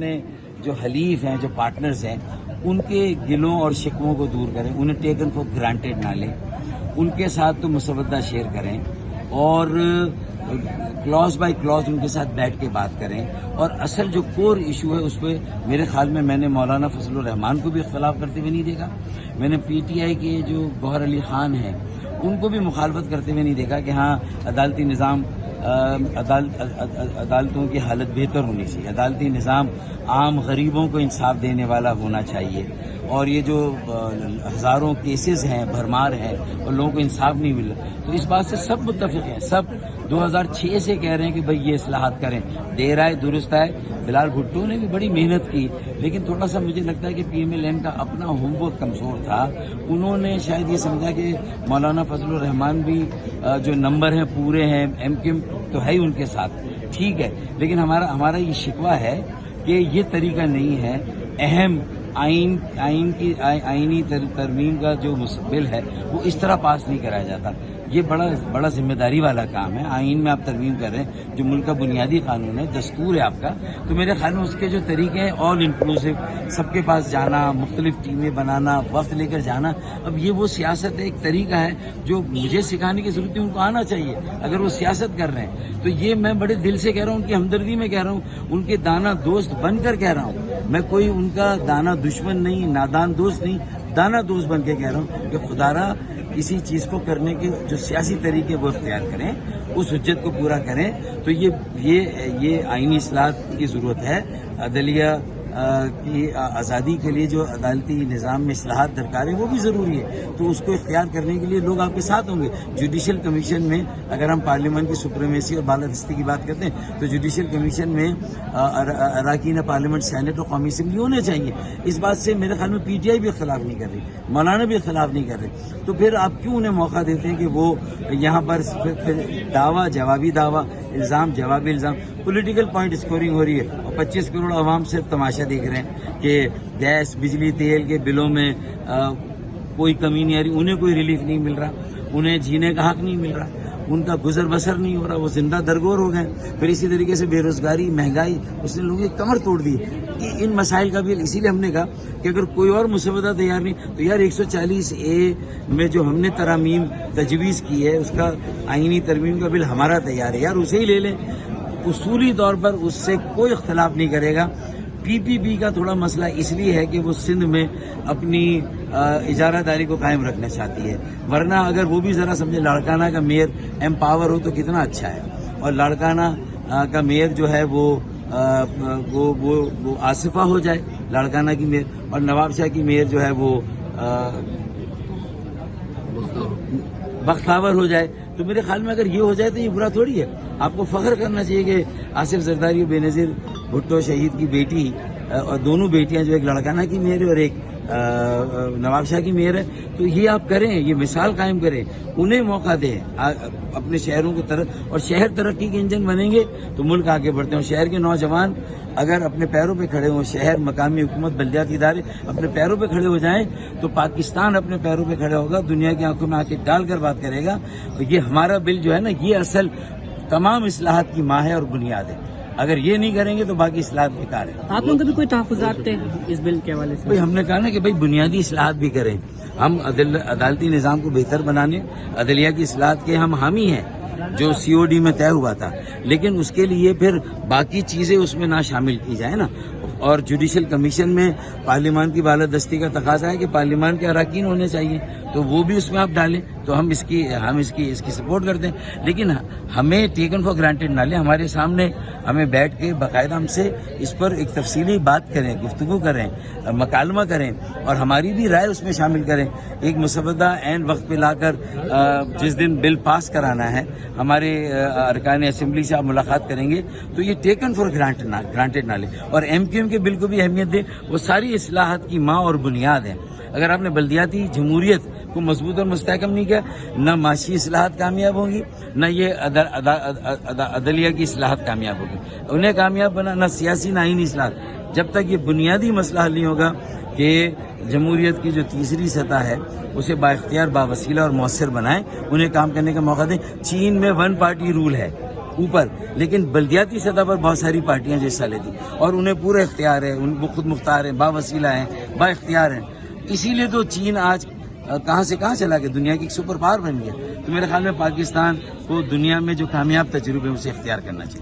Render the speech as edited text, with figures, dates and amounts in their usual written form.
اپنے جو حلیف ہیں، جو پارٹنرز ہیں، ان کے گلوں اور شکووں کو دور کریں، انہیں ٹیکن فار گرانٹیڈ نہ لیں، ان کے ساتھ تو مسودہ شیئر کریں اور کلاس بائی کلاس ان کے ساتھ بیٹھ کے بات کریں، اور اصل جو کور ایشو ہے اس پہ میرے خیال میں نے مولانا فضل الرحمان کو بھی اختلاف کرتے ہوئے نہیں دیکھا، میں نے پی ٹی آئی کے جو گوہر علی خان ہیں ان کو بھی مخالفت کرتے ہوئے نہیں دیکھا کہ ہاں عدالتی نظام عدالتوں کی حالت بہتر ہونی چاہیے، عدالتی نظام عام غریبوں کو انصاف دینے والا ہونا چاہیے، اور یہ جو ہزاروں کیسز ہیں، بھرمار ہیں اور لوگوں کو انصاف نہیں مل رہا، تو اس بات سے سب متفق ہیں، سب 2006 سے کہہ رہے ہیں کہ بھئی یہ اصلاحات کریں، دیر آئے درست آئے۔ بلال بھٹو نے بھی بڑی محنت کی، لیکن تھوڑا سا مجھے لگتا ہے کہ پی ایم ایل این کا اپنا ہوم ورک کمزور تھا، انہوں نے شاید یہ سمجھا کہ مولانا فضل الرحمان بھی جو نمبر ہیں پورے ہیں، ایم کیو ایم تو ہے ہی ان کے ساتھ، ٹھیک ہے، لیکن ہمارا یہ شکوہ ہے کہ یہ طریقہ نہیں ہے، اہم آئینی ترمیم کا جو بل ہے وہ اس طرح پاس نہیں کرایا جاتا، یہ بڑا ذمہ داری والا کام ہے۔ آئین میں آپ ترمیم کر رہے ہیں جو ملک کا بنیادی قانون ہے، دستور ہے آپ کا، تو میرے خیال میں اس کے جو طریقے ہیں آل انکلوسیو، سب کے پاس جانا، مختلف ٹیمیں بنانا، وقت لے کر جانا، اب یہ وہ سیاست ہے، ایک طریقہ ہے جو مجھے سکھانے کی ضرورت ہے، ان کو آنا چاہیے اگر وہ سیاست کر رہے ہیں، تو یہ میں بڑے دل سے کہہ رہا ہوں، ان کی ہمدردی میں کہہ رہا ہوں، ان کے دانا دوست بن کر کہہ رہا ہوں، میں کوئی ان کا دانا دشمن نہیں، نادان دوست نہیں، دانا دوست بن کے کہہ رہا ہوں کہ خدا را کسی چیز کو کرنے کے جو سیاسی طریقے وہ اختیار کریں، اس حجت کو پورا کریں، تو یہ آئینی اصلاحات کی ضرورت ہے، عدلیہ کی آزادی کے لیے جو عدالتی نظام میں اصلاحات درکار ہے وہ بھی ضروری ہے، تو اس کو اختیار کرنے کے لیے لوگ آپ کے ساتھ ہوں گے۔ جوڈیشل کمیشن میں اگر ہم پارلیمنٹ کی سپریمیسی اور بالادستی کی بات کرتے ہیں تو جوڈیشل کمیشن میں اراکین پارلیمنٹ، سینٹ اور قومی اسمبلی ہونے چاہیے، اس بات سے میرے خیال میں پی ٹی آئی بھی اختلاف نہیں کر رہی، مولانا بھی اختلاف نہیں کر رہے، تو پھر آپ کیوں انہیں موقع دیتے ہیں کہ وہ یہاں پر دعویٰ جوابی دعویٰ، الزام جوابی الزام، پولیٹیکل پوائنٹ اسکورنگ ہو رہی ہے، اور 25 کروڑ عوام صرف تماشا دیکھ رہے ہیں کہ گیس، بجلی، تیل کے بلوں میں کوئی کمی نہیں آ رہی، انہیں کوئی ریلیف نہیں مل رہا، انہیں جینے کا حق نہیں مل رہا، ان کا گزر بسر نہیں ہو رہا، وہ زندہ درگور ہو گئے۔ پھر اسی طریقے سے بے روزگاری، مہنگائی، اس نے لوگوں کی کمر توڑ دی۔ ان مسائل کا بھی اسی لیے ہم نے کہا کہ اگر کوئی اور مسودہ تیار نہیں تو یار 140A میں جو ہم نے ترامیم تجویز کی ہے اس کا آئینی ترمیم کا بل ہمارا تیار ہے، یار اسے ہی لے لیں، اصولی طور پر اس سے کوئی اختلاف نہیں کرے گا۔ پی پی پی کا تھوڑا مسئلہ اس لیے ہے کہ وہ سندھ میں اپنی اجارہ داری کو قائم رکھنا چاہتی ہے، ورنہ اگر وہ بھی ذرا سمجھے لاڑکانہ کا میئر ایمپاور ہو تو کتنا اچھا ہے، اور لاڑکانہ کا میئر جو ہے وہ آصفہ ہو جائے، لاڑکانہ کی میئر، اور نواب شاہ کی میئر جو ہے وہ بختاور ہو جائے، تو میرے خیال میں اگر یہ ہو جائے تو یہ برا تھوڑی ہے۔ آپ کو فخر کرنا چاہیے کہ آصف زرداری و بے نظیر بھٹو شہید کی بیٹی اور دونوں بیٹیاں جو ایک لاڑکانہ کی میئر ہے اور ایک نواب شاہ کی میئر ہے، تو یہ آپ کریں، یہ مثال قائم کریں، انہیں موقع دیں اپنے شہروں کی طرف، اور شہر ترقی کے انجن بنیں گے تو ملک آگے بڑھتے ہیں۔ شہر کے نوجوان اگر اپنے پیروں پہ کھڑے ہوں، شہر، مقامی حکومت، بلدیاتی ادارے اپنے پیروں پہ کھڑے ہو جائیں تو پاکستان اپنے پیروں پہ کھڑا ہوگا، دنیا کی آنکھوں میں آنکھیں ڈال کر بات کرے گا۔ یہ ہمارا بل جو ہے نا، یہ اصل تمام اصلاحات کی ماں ہے اور بنیاد ہے، اگر یہ نہیں کریں گے تو باقی اصلاحات بیکار ہے۔ آپ لوگوں کے بھی کوئی تحفظات تھے اس بل کے حوالے سے؟ ہم نے کہا نا کہ بھائی بنیادی اصلاحات بھی کریں، ہم عدالتی نظام کو بہتر بنانے، عدلیہ کی اصلاحات کے ہم حامی ہیں جو COD میں طے ہوا تھا، لیکن اس کے لیے پھر باقی چیزیں اس میں نہ شامل کی جائیں نا، اور جوڈیشل کمیشن میں پارلیمان کی بالادستی کا تقاضا ہے کہ پارلیمان کے اراکین ہونے چاہیے، تو وہ بھی اس میں آپ ڈالیں، تو ہم اس کی سپورٹ کرتے ہیں، لیکن ہمیں ٹیکن فار گرانٹیڈ نہ لیں، ہمارے سامنے ہمیں بیٹھ کے باقاعدہ ہم سے اس پر ایک تفصیلی بات کریں، گفتگو کریں، مکالمہ کریں، اور ہماری بھی رائے اس میں شامل کریں۔ ایک مسودہ عین وقت پہ لا کر جس دن بل پاس کرانا ہے، ہمارے ارکان اسمبلی سے آپ ملاقات کریں گے تو یہ ٹیکن فار گرانٹیڈ نہ لیں، اور MQM کے بل کو بھی اہمیت دیں، وہ ساری اصلاحات کی ماں اور بنیاد ہیں۔ اگر آپ نے بلدیاتی جمہوریت کو مضبوط اور مستحکم نہیں کیا، نہ معاشی اصلاحات کامیاب ہوں گی، نہ یہ عدلیہ کی اصلاحات کامیاب ہوگی، انہیں کامیاب بنا، نہ سیاسی نہ آئینی اصلاحات۔ جب تک یہ بنیادی مسئلہ حل نہیں ہوگا کہ جمہوریت کی جو تیسری سطح ہے اسے بااختیار، باوسیلہ اور مؤثر بنائیں، انہیں کام کرنے کا موقع دیں۔ چین میں 1 پارٹی رول ہے، اوپر، لیکن بلدیاتی سطح پر بہت ساری پارٹیاں جو حصہ لیتی اور انہیں پورا اختیار ہے، ان وہ خود مختار ہیں، با وسیلہ ہیں، با اختیار ہیں. اسی لیے تو چین آج کہاں سے کہاں چلا گیا، دنیا کی ایک سپر پاور بن گیا. تو میرے خیال میں پاکستان کو دنیا میں جو کامیاب تجربے ہیں اسے اختیار کرنا چاہیے.